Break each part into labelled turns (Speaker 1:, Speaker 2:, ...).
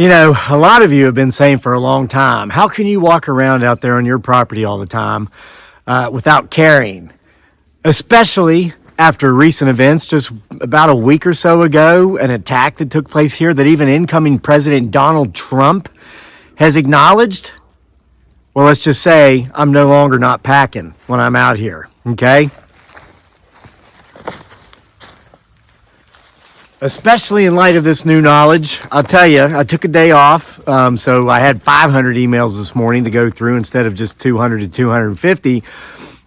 Speaker 1: You know, a lot of you have been saying for a long time, how can you walk around out there on your property all the time without carrying? Especially after recent events, just about a week or so ago, an attack that took place here that even incoming President Donald Trump has acknowledged. Well, let's just say I'm no longer not packing when I'm out here, okay? Especially in light of this new knowledge, I'll tell you, I took a day off, so I had 500 emails this morning to go through instead of just 200 to 250.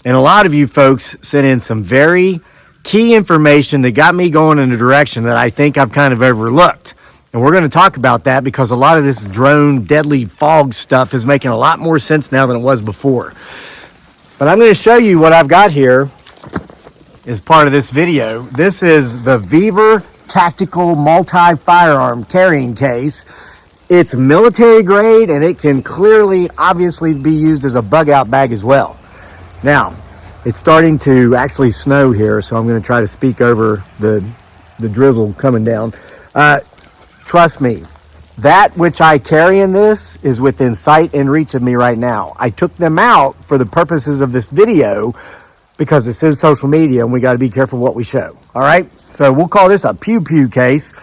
Speaker 1: And a lot of you folks sent in some very key information that got me going in a direction that I think I've kind of overlooked. And we're going to talk about that because a lot of this drone deadly fog stuff is making a lot more sense now than it was before. But I'm going to show you what I've got here as part of this video. This is the Weaver Tactical Multi-Firearm Carrying Case. It's military grade and it can clearly, obviously be used as a bug out bag as well. Now, it's starting to actually snow here, so I'm going to try to speak over the drizzle coming down. Trust me, that which I carry in this is within sight and reach of me right now. I took them out for the purposes of this video because this is social media and we got to be careful what we show. All right, so we'll call this a pew-pew case.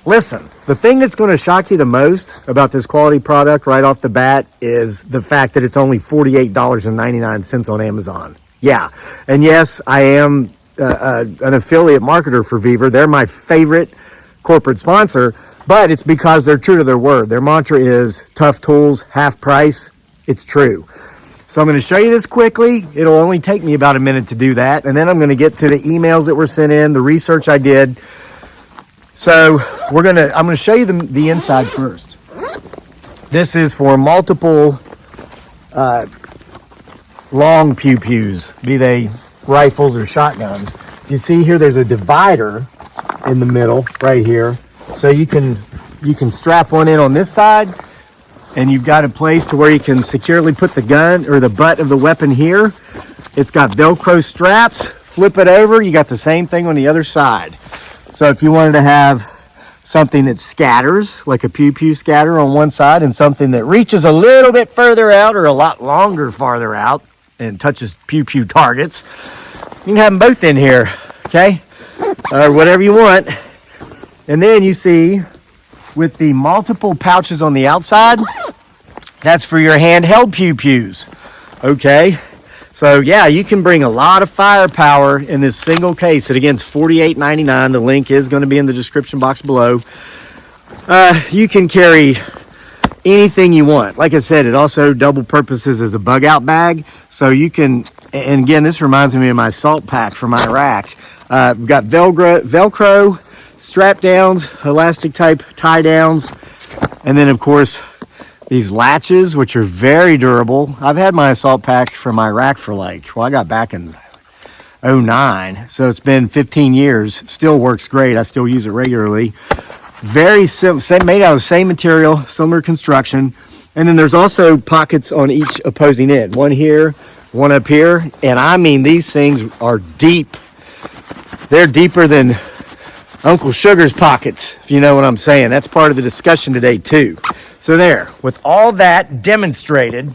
Speaker 1: Listen, the thing that's going to shock you the most about this quality product right off the bat is the fact that it's only $48.99 on Amazon. Yeah, and yes, I am an affiliate marketer for Weaver. They're my favorite corporate sponsor, but it's because they're true to their word. Their mantra is tough tools, half price. It's true. So I'm going to show you this quickly. It'll only take me about a minute to do that. And then I'm going to get to the emails that were sent in, the research I did. So I'm going to show you the inside first. This is for multiple long pew-pews, be they rifles or shotguns. You see here there's a divider in the middle right here. So you can strap one in on this side, and you've got a place to where you can securely put the gun or the butt of the weapon here. It's got Velcro straps. Flip it over, you got the same thing on the other side. So if you wanted to have something that scatters, like a pew-pew scatter on one side, and something that reaches a little bit further out or a lot longer farther out and touches pew-pew targets, you can have them both in here, okay? Or whatever you want. And then you see, with the multiple pouches on the outside, that's for your handheld pew-pews, okay? So yeah, you can bring a lot of firepower in this single case. And again, it's $48.99. The link is going to be in the description box below. You can carry anything you want. Like I said, it also double purposes as a bug out bag. So you can, and again, this reminds me of my salt pack from Iraq. We've got Velcro strap downs, elastic type tie downs, and then of course these latches, which are very durable. I've had my assault pack from Iraq for I got back in 2009, so it's been 15 years. Still works great. I still use it regularly. Very simple, made out of the same material, similar construction. And then there's also pockets on each opposing end. One here, one up here. And I mean, these things are deep. They're deeper than Uncle Sugar's pockets, if you know what I'm saying. That's part of the discussion today too. So there, with all that demonstrated,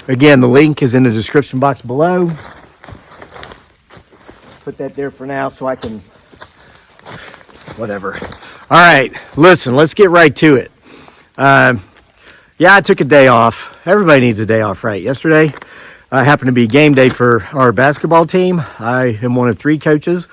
Speaker 1: again, the link is in the description box below. Put that there for now so I can, whatever. All right, listen, let's get right to it. Yeah, I took a day off. Everybody needs a day off, right? Yesterday happened to be game day for our basketball team. I am one of 3 coaches.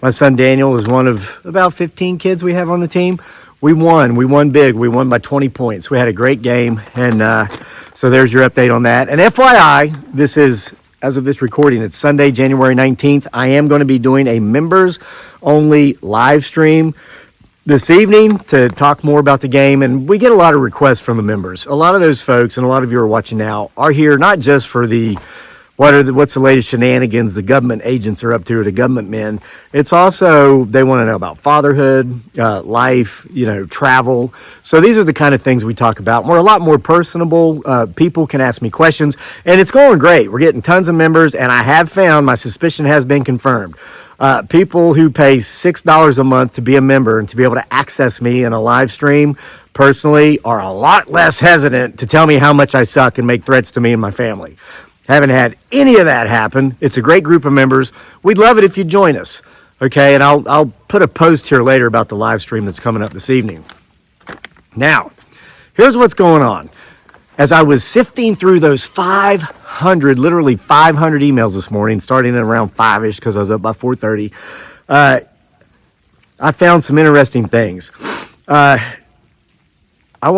Speaker 1: My son Daniel is one of about 15 kids we have on the team. We won big. We won by 20 points. We had a great game. And so there's your update on that. And FYI, this is, as of this recording, it's Sunday, January 19th. I am going to be doing a members only live stream this evening to talk more about the game. And we get a lot of requests from the members. A lot of those folks, and a lot of you are watching now, are here not just for the what's the latest shenanigans the government agents are up to, or the government men. It's also, they want to know about fatherhood, life, travel. So these are the kind of things we talk about. We're a lot more personable. People can ask me questions, and it's going great. We're getting tons of members, and I have found, my suspicion has been confirmed. People who pay $6 a month to be a member and to be able to access me in a live stream personally are a lot less hesitant to tell me how much I suck and make threats to me and my family. Haven't had any of that happen. It's a great group of members. We'd love it if you'd join us. Okay, and I'll put a post here later about the live stream that's coming up this evening. Now, here's what's going on. As I was sifting through those 500, literally 500 emails this morning, starting at around 5-ish because I was up by 4:30, I found some interesting things. Dead or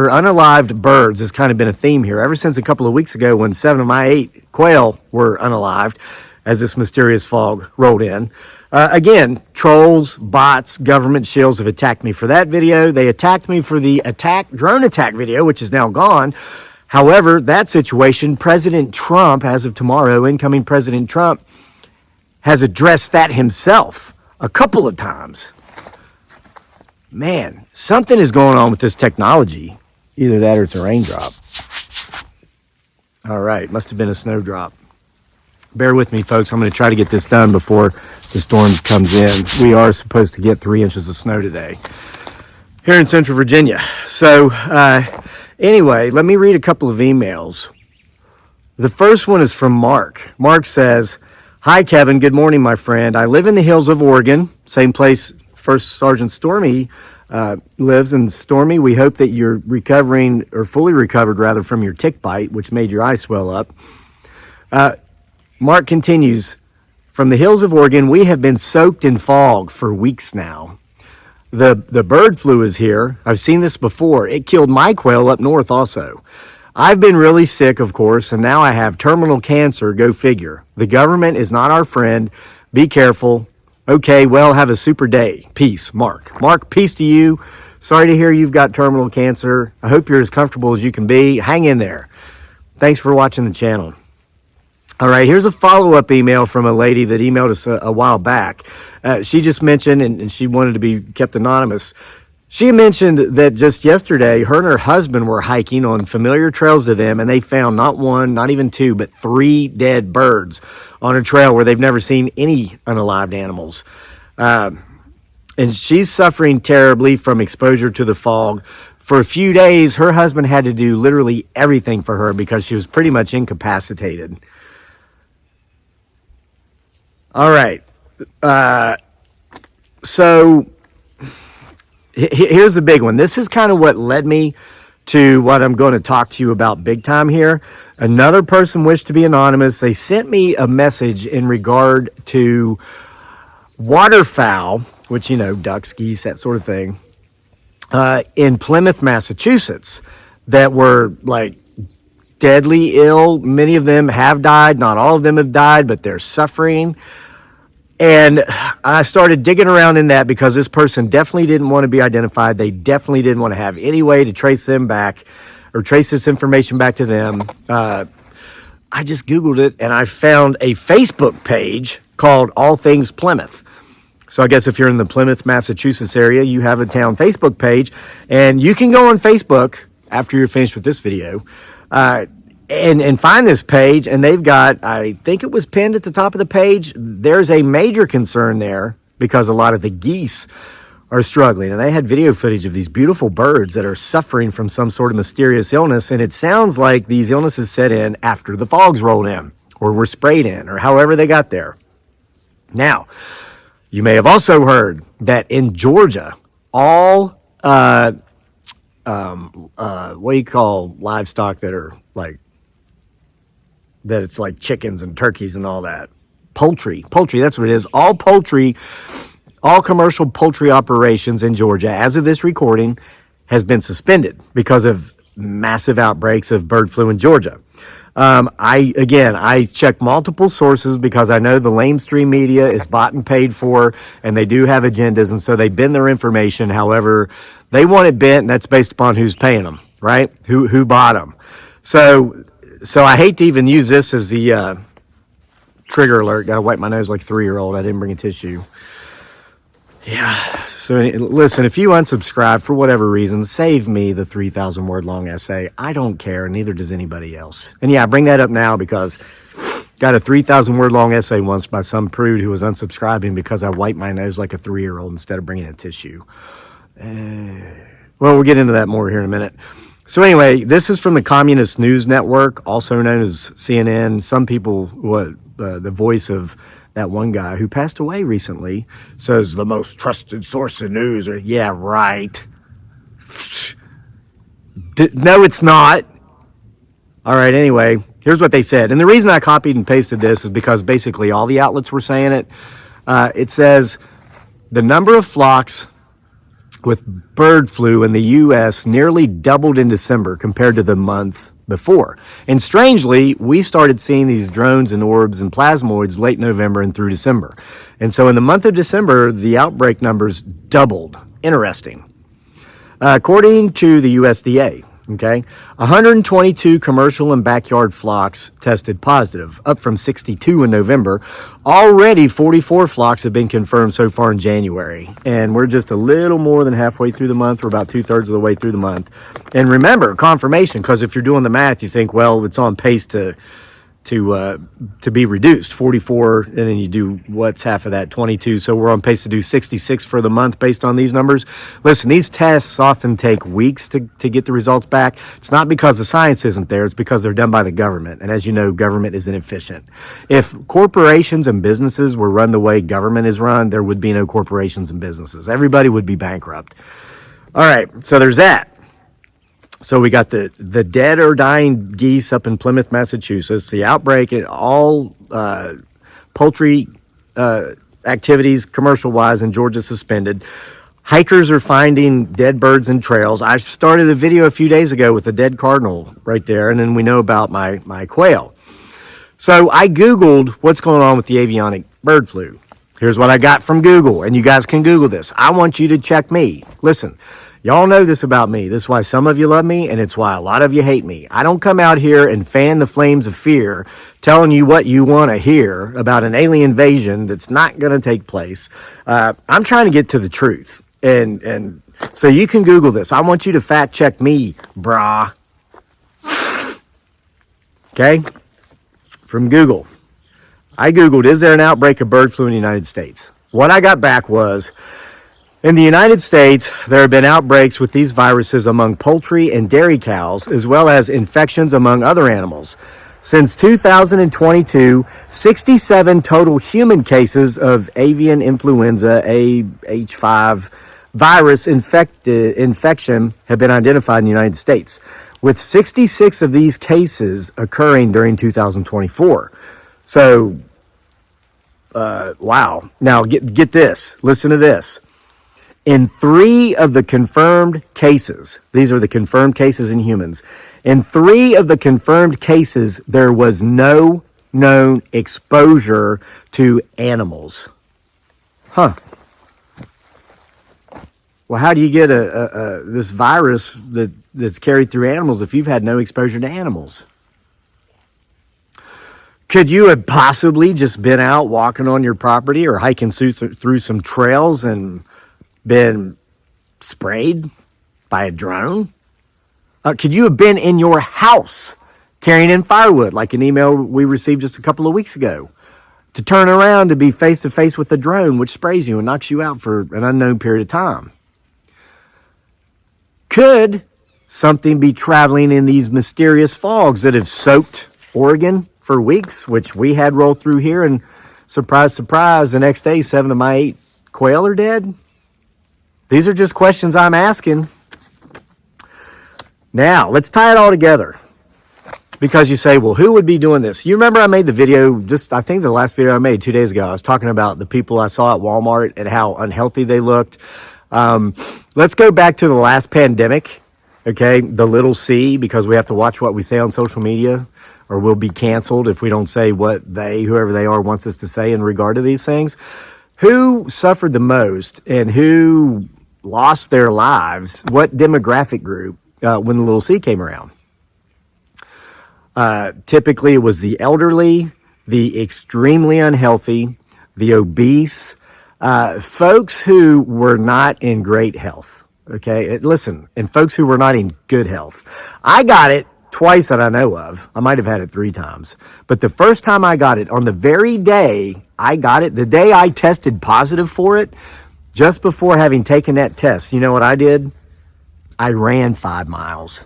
Speaker 1: unalived birds has kind of been a theme here ever since a couple of weeks ago when 7 of my 8 quail were unalived as this mysterious fog rolled in. Again, trolls, bots, government shills have attacked me for that video. They attacked me for the drone attack video, which is now gone. However, that situation, President Trump, as of tomorrow, incoming President Trump, has addressed that himself a couple of times. Man, something is going on with this technology. Either that or it's a raindrop. All right, must have been a snowdrop. Bear with me, folks. I'm going to try to get this done before the storm comes in. We are supposed to get 3 inches of snow today here in Central Virginia. So anyway, let me read a couple of emails. The first one is from Mark. Mark says, "Hi, Kevin. Good morning, my friend. I live in the hills of Oregon, same place First Sergeant Stormy lives in. Stormy, we hope that you're recovering, or fully recovered rather, from your tick bite, which made your eye swell up." Mark continues, "From the hills of Oregon, we have been soaked in fog for weeks now. The bird flu is here. I've seen this before. It killed my quail up north also. I've been really sick, of course, and now I have terminal cancer. Go figure. The government is not our friend. Be careful. Okay, well, have a super day. Peace, Mark." Mark, peace to you. Sorry to hear you've got terminal cancer. I hope you're as comfortable as you can be. Hang in there. Thanks for watching the channel. All right, here's a follow-up email from a lady that emailed us a while back. She just mentioned, and she wanted to be kept anonymous, she mentioned that just yesterday, her and her husband were hiking on familiar trails to them, and they found not one, not even two, but 3 dead birds on a trail where they've never seen any unalived animals. And she's suffering terribly from exposure to the fog. For a few days, her husband had to do literally everything for her because she was pretty much incapacitated. All right. So here's the big one. This is kind of what led me to what I'm going to talk to you about big time here. Another person wished to be anonymous. They sent me a message in regard to waterfowl, which, ducks, geese, that sort of thing, in Plymouth, Massachusetts, that were like deadly ill. Many of them have died. Not all of them have died, but they're suffering. And I started digging around in that because this person definitely didn't want to be identified. They definitely didn't want to have any way to trace them back or trace this information back to them. I just Googled it and I found a Facebook page called All Things Plymouth. So I guess if you're in the Plymouth, Massachusetts area, you have a town Facebook page, and you can go on Facebook after you're finished with this video, and find this page, and they've got, I think it was pinned at the top of the page, there's a major concern there because a lot of the geese are struggling, and they had video footage of these beautiful birds that are suffering from some sort of mysterious illness, and it sounds like these illnesses set in after the fogs rolled in, or were sprayed in, or however they got there. Now, you may have also heard that in Georgia, all, what do you call livestock that are like, that it's like chickens and turkeys and all that? Poultry, that's what it is. All commercial poultry operations in Georgia, as of this recording, has been suspended because of massive outbreaks of bird flu in Georgia. I check multiple sources because I know the lamestream media is bought and paid for, and they do have agendas, and so they bend their information. However, they want it bent, and that's based upon who's paying them, right? Who bought them. So I hate to even use this as the trigger alert. Gotta wipe my nose like a 3-year-old. I didn't bring a tissue. Yeah. So listen, if you unsubscribe for whatever reason, save me the 3,000 word long essay. I don't care. Neither does anybody else. And yeah, I bring that up now because Got a 3,000 word long essay once by some prude who was unsubscribing because I wiped my nose like a 3-year-old instead of bringing a tissue. Well, we'll get into that more here in a minute. So anyway, this is from the Communist News Network, also known as CNN. Some people, the voice of that one guy who passed away recently, says the most trusted source of news. Or, yeah, right. No, it's not. All right, anyway, here's what they said. And the reason I copied and pasted this is because basically all the outlets were saying it. It says the number of flocks with bird flu in the U.S. nearly doubled in December compared to the month before. And strangely, we started seeing these drones and orbs and plasmoids late November and through December. And so in the month of December, the outbreak numbers doubled. Interesting. According to the USDA, okay, 122 commercial and backyard flocks tested positive, up from 62 in November. Already 44 flocks have been confirmed so far in January, and we're just a little more than halfway through the month. We're about 2/3 of the way through the month. And remember, confirmation, because if you're doing the math, you think, well, it's on pace to be reduced. 44, and then you do what's half of that, 22. So we're on pace to do 66 for the month based on these numbers. Listen, these tests often take weeks to get the results back. It's not because the science isn't there. It's because they're done by the government. And as you know, government is inefficient. If corporations and businesses were run the way government is run, there would be no corporations and businesses. Everybody would be bankrupt. All right, so there's that. So we got the dead or dying geese up in Plymouth, Massachusetts, the outbreak at all poultry activities, commercial-wise, in Georgia suspended. Hikers are finding dead birds in trails. I started a video a few days ago with a dead cardinal right there, and then we know about my quail. So I Googled what's going on with the avionic bird flu. Here's what I got from Google, and you guys can Google this. I want you to check me. Listen. Y'all know this about me. This is why some of you love me, and it's why a lot of you hate me. I don't come out here and fan the flames of fear, telling you what you want to hear about an alien invasion that's not going to take place. I'm trying to get to the truth. And so you can Google this. I want you to fact check me, brah. Okay? From Google. I Googled, is there an outbreak of bird flu in the United States? What I got back was, in the United States, there have been outbreaks with these viruses among poultry and dairy cows, as well as infections among other animals. Since 2022, 67 total human cases of avian influenza H5 virus infection have been identified in the United States, with 66 of these cases occurring during 2024. So, wow. Now, get this. Listen to this. In 3 of the confirmed cases, these are the confirmed cases in humans, in 3 of the confirmed cases, there was no known exposure to animals. Huh. Well, how do you get this virus that's carried through animals if you've had no exposure to animals? Could you have possibly just been out walking on your property or hiking through some trails and been sprayed by a drone? Could you have been in your house carrying in firewood, like an email we received just a couple of weeks ago, to turn around to be face to face with a drone which sprays you and knocks you out for an unknown period of time? Could something be traveling in these mysterious fogs that have soaked Oregon for weeks, which we had roll through here, and surprise, surprise, the next day 7 of my 8 quail are dead? These are just questions I'm asking. Now, let's tie it all together. Because you say, well, who would be doing this? You remember I made the video, I think the last video I made 2 days ago, I was talking about the people I saw at Walmart and how unhealthy they looked. Let's go back to the last pandemic, okay? The little C, because we have to watch what we say on social media, or we'll be canceled if we don't say what whoever they are, wants us to say in regard to these things. Who suffered the most and who lost their lives? What demographic group when the little C came around? Typically, it was the elderly, the extremely unhealthy, the obese, folks who were not in great health. Okay, listen, and folks who were not in good health. I got it twice that I know of. I might have had it 3 times. But the first time I got it, on the very day I got it, the day I tested positive for it, just before having taken that test, you know what I did? I ran 5 miles.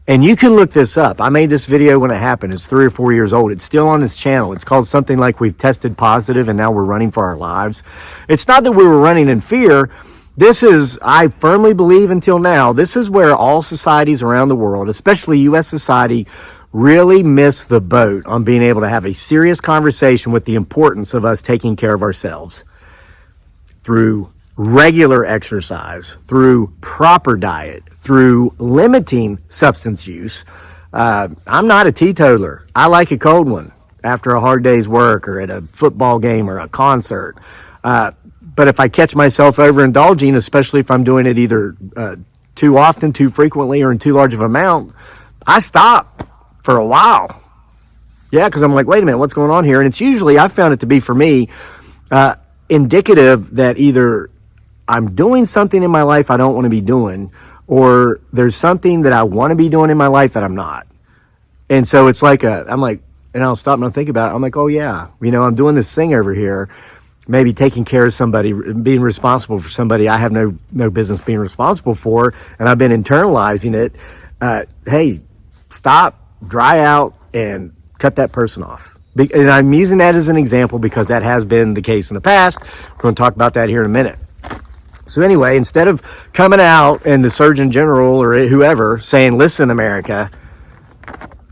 Speaker 1: And you can look this up. I made this video when it happened. It's 3 or 4 years old. It's still on this channel. It's called something like We've Tested Positive and Now We're Running for Our Lives. It's not that we were running in fear. This is, I firmly believe until now, this is where all societies around the world, especially U.S. society, really miss the boat on being able to have a serious conversation with the importance of us taking care of ourselves through regular exercise, through proper diet, through limiting substance use. I'm not a teetotaler. I like a cold one after a hard day's work or at a football game or a concert. But if I catch myself overindulging, especially if I'm doing it either too often, too frequently, or in too large of an amount, I stop for a while. Yeah, because I'm like, wait a minute, what's going on here? And it's usually, I found it to be for me, indicative that either I'm doing something in my life I don't want to be doing, or there's something that I want to be doing in my life that I'm not. And so it's like I'm like, and I'll stop and I'll think about it. I'm like, oh yeah, I'm doing this thing over here, maybe taking care of somebody, being responsible for somebody I have no business being responsible for, and I've been internalizing it. Hey, stop, dry out, and cut that person off. And I'm using that as an example because that has been the case in the past. We're going to talk about that here in a minute. So anyway, instead of coming out and the Surgeon General or whoever saying, listen, America,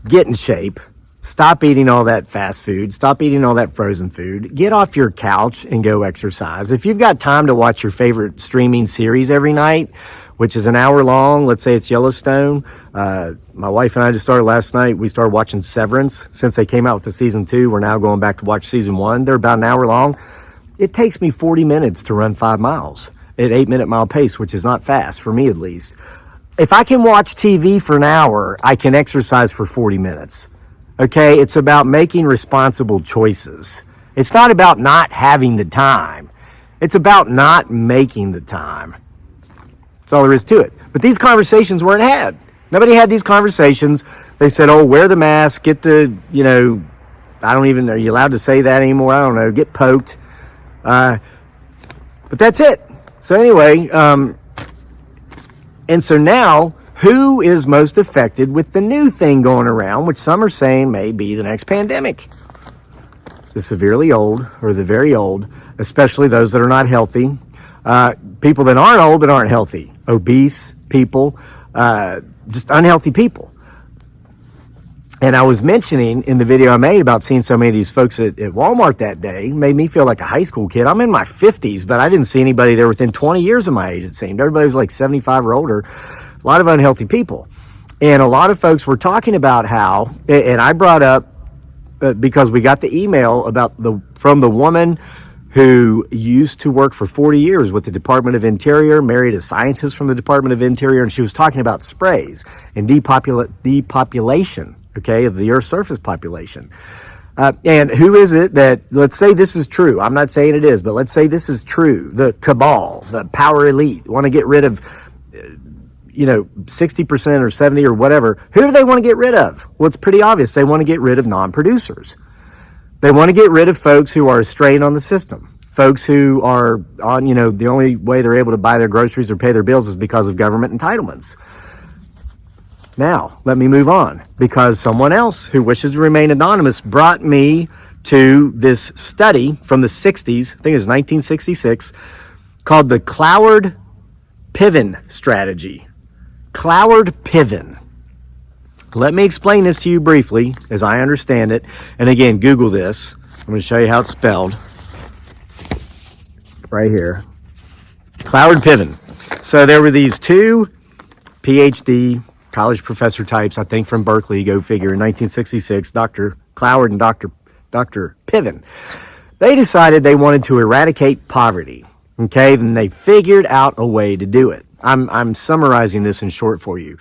Speaker 1: get in shape, stop eating all that fast food, stop eating all that frozen food, get off your couch and go exercise. If you've got time to watch your favorite streaming series every night, which is an hour long, let's say it's Yellowstone. My wife and I just started last night. We started watching Severance. Since they came out with the season 2, we're now going back to watch season 1. They're about an hour long. It takes me 40 minutes to run 5 miles at 8-minute mile pace, which is not fast, for me at least. If I can watch TV for an hour, I can exercise for 40 minutes. Okay, it's about making responsible choices. It's not about not having the time. It's about not making the time. That's all there is to it. But these conversations weren't had. Nobody had these conversations. They said, oh, wear the mask, get the, I don't even know, are you allowed to say that anymore? I don't know, get poked. But that's it. So anyway, and so now, who is most affected with the new thing going around, which some are saying may be the next pandemic? The severely old or the very old, especially those that are not healthy. People that aren't old but aren't healthy. Obese people, just unhealthy people. And I was mentioning in the video I made about seeing so many of these folks at Walmart that day, made me feel like a high school kid. I'm in my 50s, but I didn't see anybody there within 20 years of my age, it seemed. Everybody was like 75 or older. A lot of unhealthy people. And a lot of folks were talking about how, and I brought up, because we got the email from the woman who used to work for 40 years with the Department of Interior, married a scientist from the Department of Interior, and she was talking about sprays and depopulation, okay, of the Earth's surface population. And who is it that, let's say this is true. I'm not saying it is, but let's say this is true. The cabal, the power elite, want to get rid of 60% or 70 or whatever. Who do they want to get rid of? Well, it's pretty obvious. They want to get rid of non-producers. They want to get rid of folks who are a strain on the system. Folks who are on, the only way they're able to buy their groceries or pay their bills is because of government entitlements. Now, let me move on, because someone else who wishes to remain anonymous brought me to this study from the 60s, I think it was 1966, called the Cloward-Piven strategy. Cloward-Piven. Let me explain this to you briefly, as I understand it. And again, Google this. I'm going to show you how it's spelled. Right here. Cloward-Piven. So there were these 2 PhD college professor types, I think from Berkeley, go figure, in 1966, Dr. Cloward and Dr. Piven. They decided they wanted to eradicate poverty. Okay, and they figured out a way to do it. I'm summarizing this in short for you.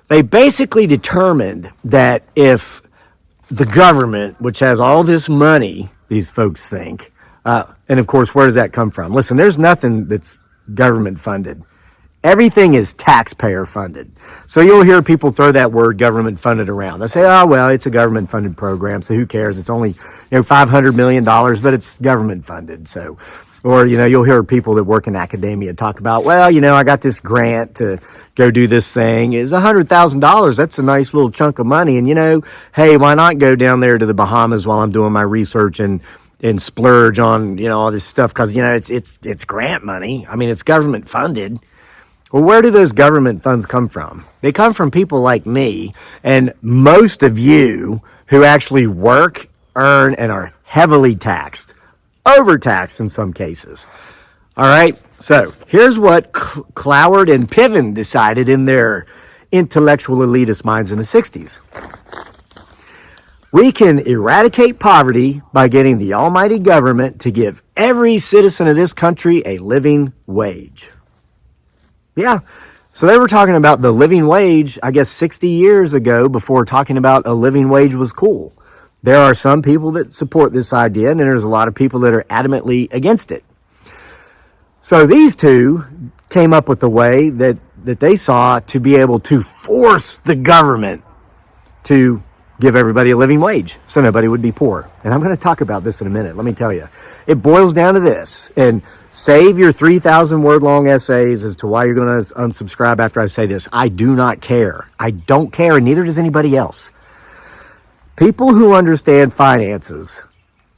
Speaker 1: They basically determined that if the government, which has all this money, these folks think, and of course, where does that come from? Listen, there's nothing that's government funded Everything is taxpayer funded. So you'll hear people throw that word government funded around. They say, oh, well, it's a government funded program, so who cares? It's only, $500 million, but it's government funded. So, or, you'll hear people that work in academia talk about, well, I got this grant to go do this thing. It's $100,000. That's a nice little chunk of money. And, hey, why not go down there to the Bahamas while I'm doing my research and splurge on, all this stuff? Cause, it's grant money. I mean, it's government funded. Well, where do those government funds come from? They come from people like me and most of you who actually work, earn, and are heavily taxed, overtaxed in some cases. All right, so here's what Cloward and Piven decided in their intellectual elitist minds in the 60s. We can eradicate poverty by getting the almighty government to give every citizen of this country a living wage. Yeah, so they were talking about the living wage, I guess 60 years ago, before talking about a living wage was cool. There are some people that support this idea, and then there's a lot of people that are adamantly against it. So these two came up with a way that they saw to be able to force the government to give everybody a living wage so nobody would be poor. And I'm going to talk about this in a minute. Let me tell you. It boils down to this. And save your 3,000 word long essays as to why you're going to unsubscribe after I say this. I do not care. I don't care, and neither does anybody else. People who understand finances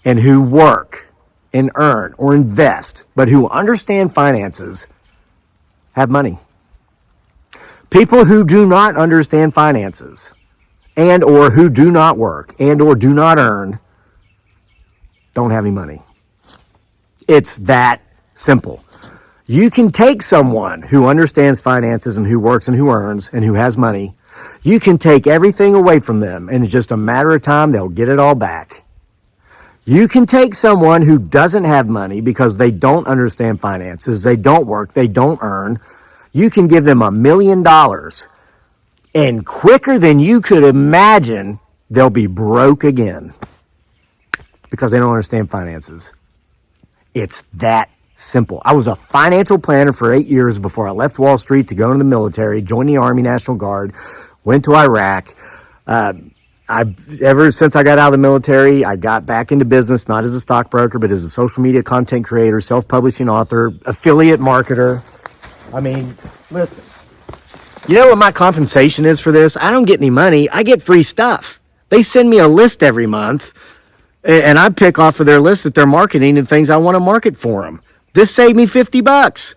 Speaker 1: and who work and earn or invest, but who understand finances, have money. People who do not understand finances and or who do not work and or do not earn don't have any money. It's that simple. You can take someone who understands finances and who works and who earns and who has money. You can take everything away from them, and in just a matter of time, they'll get it all back. You can take someone who doesn't have money because they don't understand finances, they don't work, they don't earn. You can give them $1 million, and quicker than you could imagine, they'll be broke again because they don't understand finances. It's that simple. I was a financial planner for 8 years before I left Wall Street to go into the military, join the Army National Guard, went to Iraq. Ever since I got out of the military, I got back into business, not as a stockbroker, but as a social media content creator, self-publishing author, affiliate marketer. I mean, listen, you know what my compensation is for this? I don't get any money. I get free stuff. They send me a list every month, and I pick off of their list that they're marketing and things I want to market for them. This saved me $50.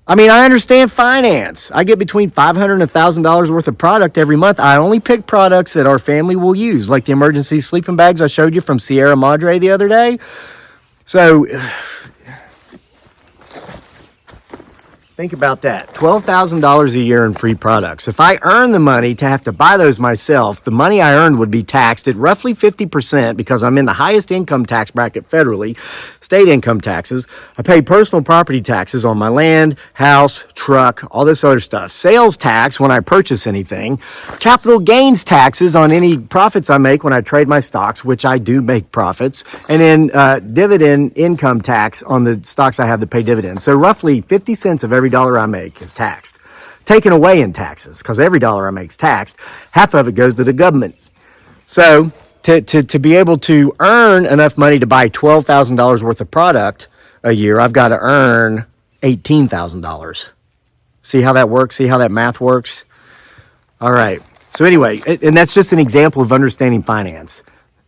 Speaker 1: I mean, I understand finance. I get between $500 and $1,000 worth of product every month. I only pick products that our family will use, like the emergency sleeping bags I showed you from Sierra Madre the other day. So think about that. $12,000 a year in free products. If I earn the money to have to buy those myself, the money I earned would be taxed at roughly 50% because I'm in the highest income tax bracket federally, state income taxes. I pay personal property taxes on my land, house, truck, all this other stuff. Sales tax when I purchase anything. Capital gains taxes on any profits I make when I trade my stocks, which I do make profits. And then dividend income tax on the stocks I have to pay dividends. So roughly 50 cents of every dollar I make is taxed, taken away in taxes, because every dollar I make is taxed. Half of it goes to the government. So to be able to earn enough money to buy $12,000 worth of product a year, I've got to earn $18,000. See how that works? See how that math works? All right. So anyway, and that's just an example of understanding finance.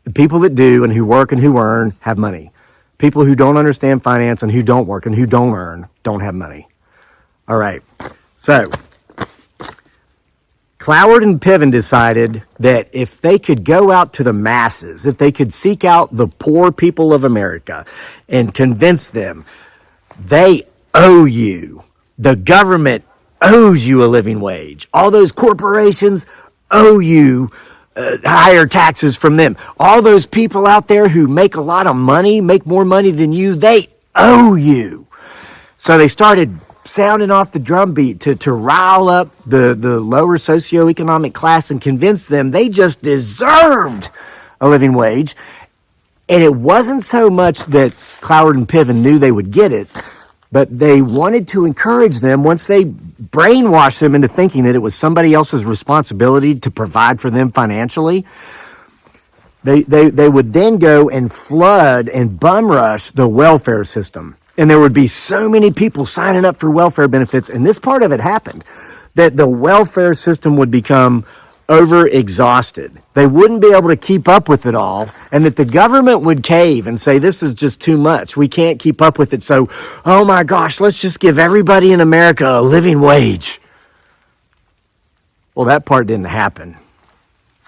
Speaker 1: The people that do and who work and who earn have money. People who don't understand finance and who don't work and who don't earn don't have money. All right, so Cloward and Piven decided that if they could go out to the masses, if they could seek out the poor people of America and convince them they owe you, the government owes you a living wage, all those corporations owe you higher taxes from them, all those people out there who make a lot of money, make more money than you, they owe you. So they started sounding off the drumbeat to rile up the lower socioeconomic class and convince them they just deserved a living wage. And it wasn't so much that Cloward and Piven knew they would get it. But they wanted to encourage them, once they brainwashed them into thinking that it was somebody else's responsibility to provide for them financially, they would then go and flood and bum rush the welfare system. And there would be so many people signing up for welfare benefits. And this part of it happened, that the welfare system would become over-exhausted. They wouldn't be able to keep up with it all, and that the government would cave and say, this is just too much. We can't keep up with it. So, oh my gosh, let's just give everybody in America a living wage. Well, that part didn't happen.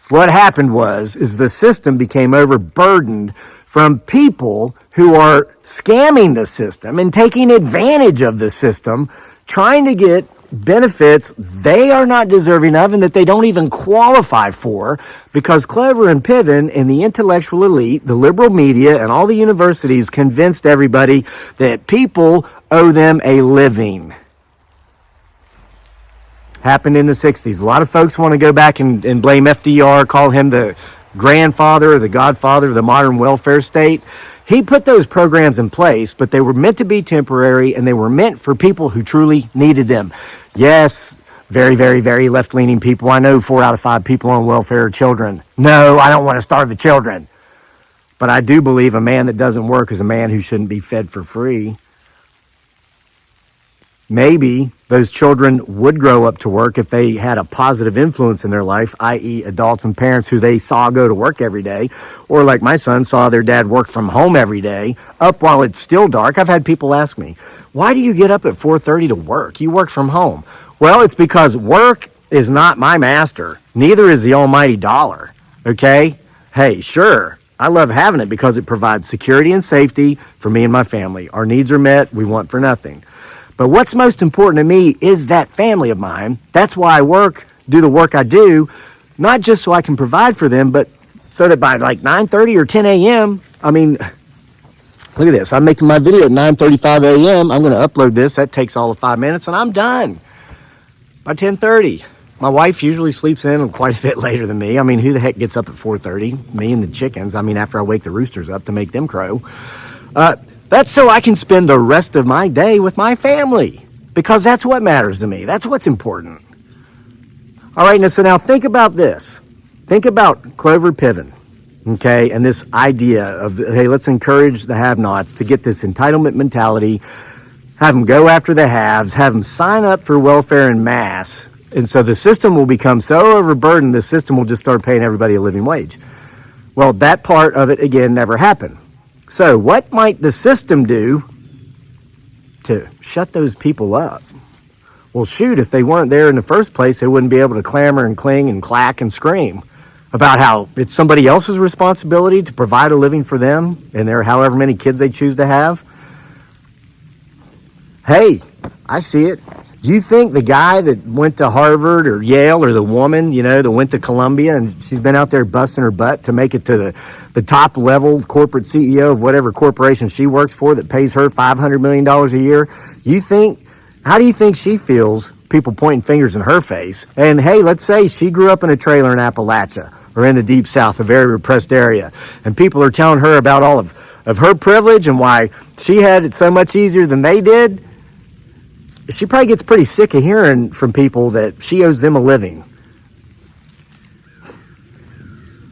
Speaker 1: What happened is the system became overburdened from people who are scamming the system and taking advantage of the system, trying to get benefits they are not deserving of and that they don't even qualify for, because Cloward-Piven and the intellectual elite, the liberal media, and all the universities convinced everybody that people owe them a living. Happened in the 60s. A lot of folks want to go back and blame FDR, call him the grandfather or the godfather of the modern welfare state. He put those programs in place, but they were meant to be temporary, and they were meant for people who truly needed them. Yes, very, very, very left-leaning people. I know 4 out of 5 people on welfare are children. No, I don't want to starve the children. But I do believe a man that doesn't work is a man who shouldn't be fed for free. Maybe those children would grow up to work if they had a positive influence in their life, i.e. adults and parents who they saw go to work every day, or like my son saw their dad work from home every day, up while it's still dark. I've had people ask me, why do you get up at 4:30 to work? You work from home. Well, it's because work is not my master. Neither is the almighty dollar, okay? Hey, sure, I love having it because it provides security and safety for me and my family. Our needs are met. We want for nothing. But what's most important to me is that family of mine. That's why I work, do the work I do, not just so I can provide for them, but so that by like 9:30 or 10 a.m., I mean, look at this. I'm making my video at 9:35 a.m. I'm going to upload this. That takes all of 5 minutes, and I'm done by 10:30. My wife usually sleeps in quite a bit later than me. I mean, who the heck gets up at 4:30? Me and the chickens. I mean, after I wake the roosters up to make them crow. That's so I can spend the rest of my day with my family, because that's what matters to me. That's what's important. All right, so now think about this. Think about Cloward-Piven, okay, and this idea of, hey, let's encourage the have-nots to get this entitlement mentality, have them go after the haves, have them sign up for welfare en masse, and so the system will become so overburdened, the system will just start paying everybody a living wage. Well, that part of it, again, never happened. So what might the system do to shut those people up? Well, shoot, if they weren't there in the first place, they wouldn't be able to clamor and cling and clack and scream about how it's somebody else's responsibility to provide a living for them and their however many kids they choose to have. Hey, I see it. Do you think the guy that went to Harvard or Yale, or the woman, that went to Columbia and she's been out there busting her butt to make it to the top level corporate CEO of whatever corporation she works for that pays her $500 million a year? How do you think she feels, people pointing fingers in her face? And hey, let's say she grew up in a trailer in Appalachia or in the Deep South, a very repressed area, and people are telling her about all of her privilege and why she had it so much easier than they did. She probably gets pretty sick of hearing from people that she owes them a living.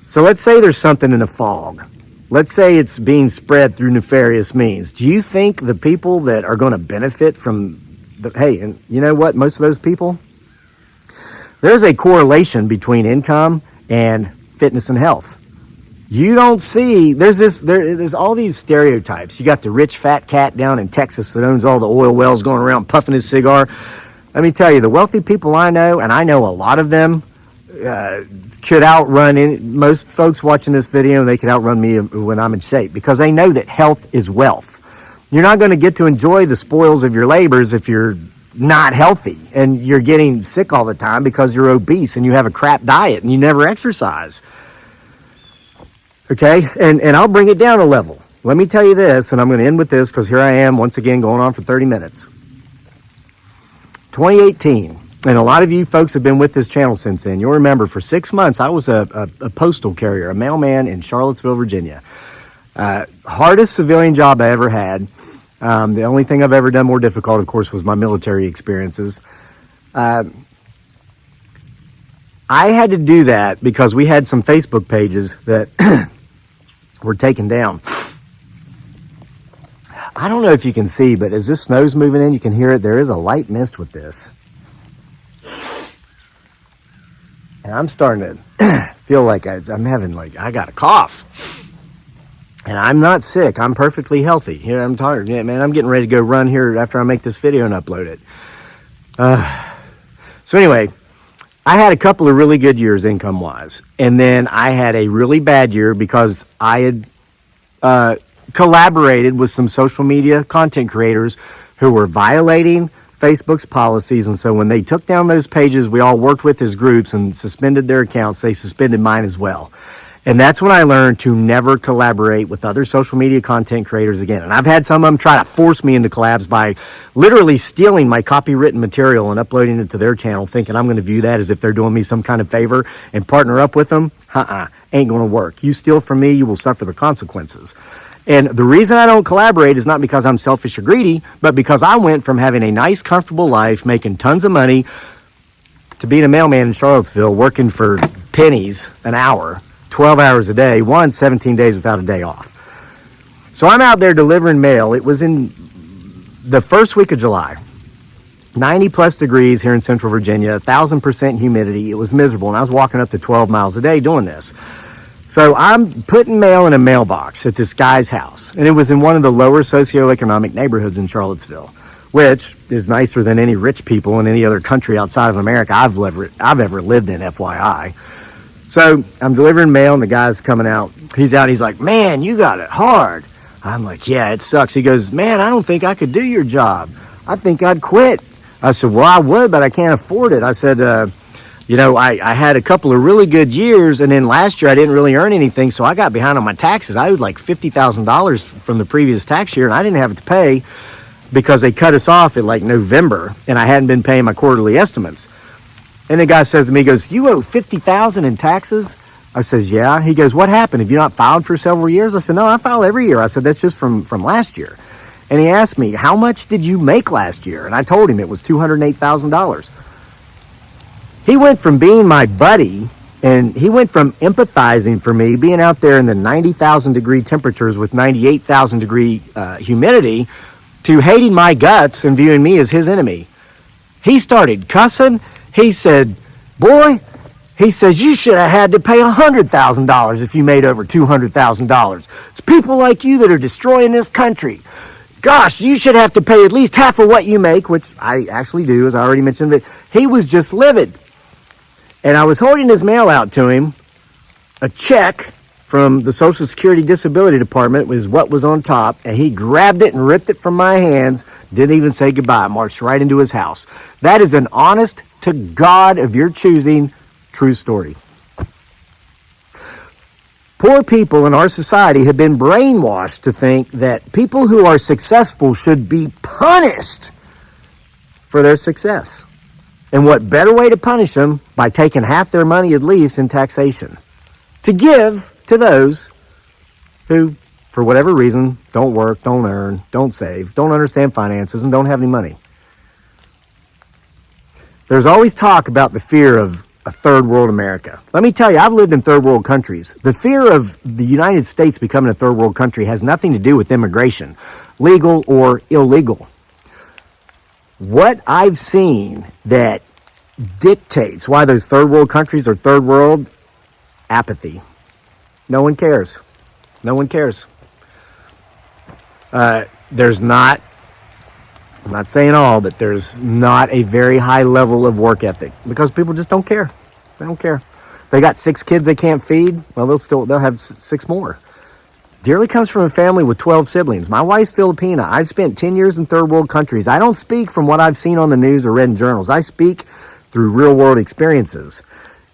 Speaker 1: So let's say there's something in the fog. Let's say it's being spread through nefarious means. Do you think the people that are going to benefit from hey, and you know what, most of those people, there's a correlation between income and fitness and health. You don't see, there's all these stereotypes. You got the rich fat cat down in Texas that owns all the oil wells going around puffing his cigar. Let me tell you, the wealthy people I know, and I know a lot of them, could outrun most folks watching this video. They could outrun me when I'm in shape, because they know that health is wealth. You're not going to get to enjoy the spoils of your labors if you're not healthy and you're getting sick all the time because you're obese and you have a crap diet and you never exercise. Okay, and I'll bring it down a level. Let me tell you this, and I'm going to end with this because here I am once again going on for 30 minutes. 2018, and a lot of you folks have been with this channel since then. You'll remember for 6 months I was a postal carrier, a mailman in Charlottesville, Virginia. Hardest civilian job I ever had. The only thing I've ever done more difficult, of course, was my military experiences. I had to do that because we had some Facebook pages that were taken down. I don't know if you can see, but as this snow's moving in, you can hear it. There is a light mist with this. And I'm starting to feel like I'm having, I got a cough. And I'm not sick. I'm perfectly healthy. Here, I'm tired. Yeah, man, I'm getting ready to go run here after I make this video and upload it. So anyway, I had a couple of really good years income-wise. And then I had a really bad year because I had collaborated with some social media content creators who were violating Facebook's policies. And so when they took down those pages we all worked with as groups and suspended their accounts, they suspended mine as well. And that's when I learned to never collaborate with other social media content creators again. And I've had some of them try to force me into collabs by literally stealing my copywritten material and uploading it to their channel, thinking I'm going to view that as if they're doing me some kind of favor and partner up with them. Ain't going to work. You steal from me, you will suffer the consequences. And the reason I don't collaborate is not because I'm selfish or greedy, but because I went from having a nice, comfortable life, making tons of money, to being a mailman in Charlottesville, working for pennies an hour, 12 hours a day, 17 days without a day off. So I'm out there delivering mail. It was in the first week of July. 90 plus degrees here in Central Virginia, 1,000% humidity. It was miserable, and I was walking up to 12 miles a day doing this. So I'm putting mail in a mailbox at this guy's house, and it was in one of the lower socioeconomic neighborhoods in Charlottesville, which is nicer than any rich people in any other country outside of America I've ever lived in, FYI. So I'm delivering mail, and the guy's coming out. He's out. He's like, "Man, you got it hard." I'm like, "Yeah, it sucks." He goes, "Man, I don't think I could do your job. I think I'd quit." I said, "Well, I would, but I can't afford it." I said, I had a couple of really good years, and then last year I didn't really earn anything, so I got behind on my taxes. I owed like $50,000 from the previous tax year, and I didn't have it to pay because they cut us off at like November, and I hadn't been paying my quarterly estimates. And the guy says to me, he goes, "You owe $50,000 in taxes?" I says, "Yeah." He goes, "What happened? Have you not filed for several years?" I said, "No, I file every year." I said, "That's just from last year." And he asked me, "How much did you make last year?" And I told him it was $208,000. He went from being my buddy, and he went from empathizing for me, being out there in the 90,000 degree temperatures with 98,000 degree humidity, to hating my guts and viewing me as his enemy. He started cussing. He said, "Boy," he says, "you should have had to pay $100,000 if you made over $200,000. It's people like you that are destroying this country. Gosh, you should have to pay at least half of what you make," which I actually do, as I already mentioned. But he was just livid. And I was holding his mail out to him. A check from the Social Security Disability Department was what was on top, and he grabbed it and ripped it from my hands, didn't even say goodbye, marched right into his house. That is an honest to God of your choosing true story. Poor people in our society have been brainwashed to think that people who are successful should be punished for their success. And what better way to punish them by taking half their money at least in taxation to give to those who, for whatever reason, don't work, don't earn, don't save, don't understand finances, and don't have any money. There's always talk about the fear of a third world America. Let me tell you, I've lived in third world countries. The fear of the United States becoming a third world country has nothing to do with immigration, legal or illegal. What I've seen that dictates why those third world countries are third world: apathy. No one cares. No one cares. There's not, I'm not saying all, but there's not a very high level of work ethic because people just don't care. They don't care. They got 6 kids they can't feed. Well, they'll have 6 more. Dearly comes from a family with 12 siblings. My wife's Filipina. I've spent 10 years in third world countries. I don't speak from what I've seen on the news or read in journals. I speak through real world experiences.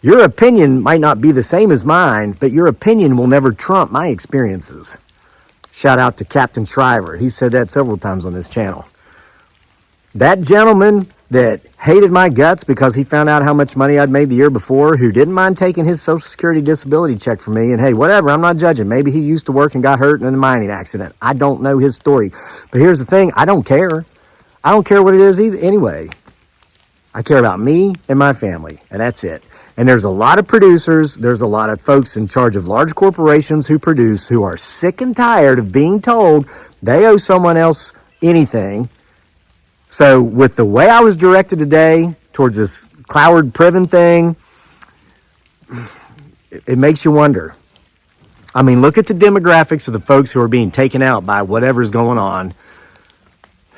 Speaker 1: Your opinion might not be the same as mine, but your opinion will never trump my experiences. Shout out to Captain Shriver. He said that several times on this channel. That gentleman that hated my guts because he found out how much money I'd made the year before, who didn't mind taking his Social Security disability check from me. And hey, whatever, I'm not judging. Maybe he used to work and got hurt in a mining accident. I don't know his story. But here's the thing, I don't care. I don't care what it is either anyway. I care about me and my family, and that's it. And there's a lot of producers, there's a lot of folks in charge of large corporations who produce, who are sick and tired of being told they owe someone else anything. So with the way I was directed today towards this Cloward-Piven thing, it makes you wonder. I mean, look at the demographics of the folks who are being taken out by whatever's going on.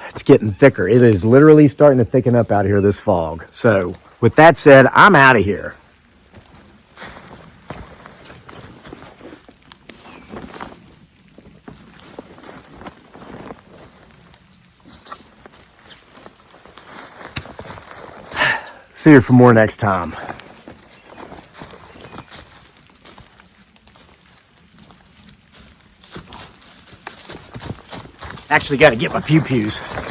Speaker 1: It's getting thicker. It is literally starting to thicken up out here, this fog. So with that said, I'm out of here. See you for more next time. Actually got to get my pew-pews.